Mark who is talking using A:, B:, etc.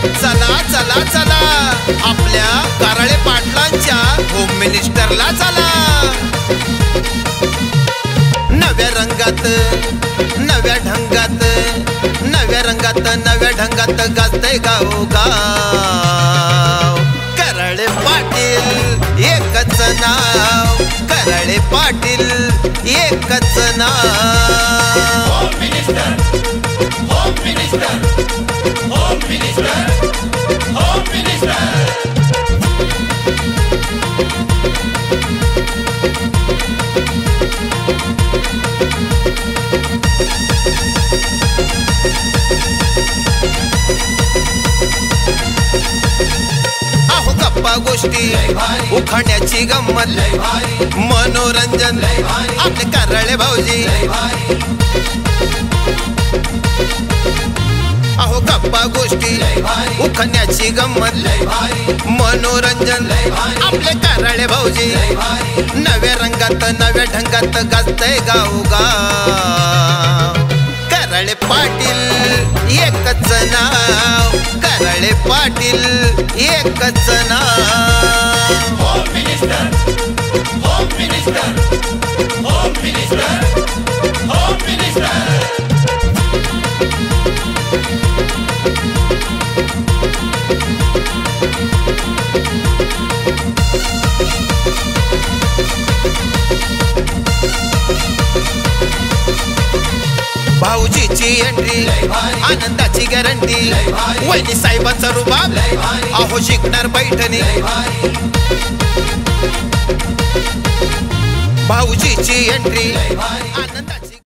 A: चला चला चला आपल्या कारळे पाटलांच्या होम मिनिस्टरला चला। नव्या रंगात नव्या ढंगात नव्या रंगात नव्या ढंगात गाजतंय गावोगाव कारळे पाटील एकच नाव कारळे पाटील एकच नाव।
B: Home minister home minister home minister home minister.
A: आहो गप्पा गोष्टी उखाण्याची गंमत मनोरंजन आपले कारळे भाऊजी। आहो गप्पा गोष्टी उखाण्याची गंमत मनोरंजन आपले कारळे भाऊजी। नव्या रंगात नव्या ढंगात गाजतंय गावोगाव कारळे पाटील एकच नाव कारळे पाटील एकच नाव।
B: Home minister home minister home minister home minister.
A: भाऊजीची एंट्री आनंदाची गॅरंटी वहिनी साहेबांचा रुबाब आहो शिकणार पैठणी। भाऊजीची एंट्री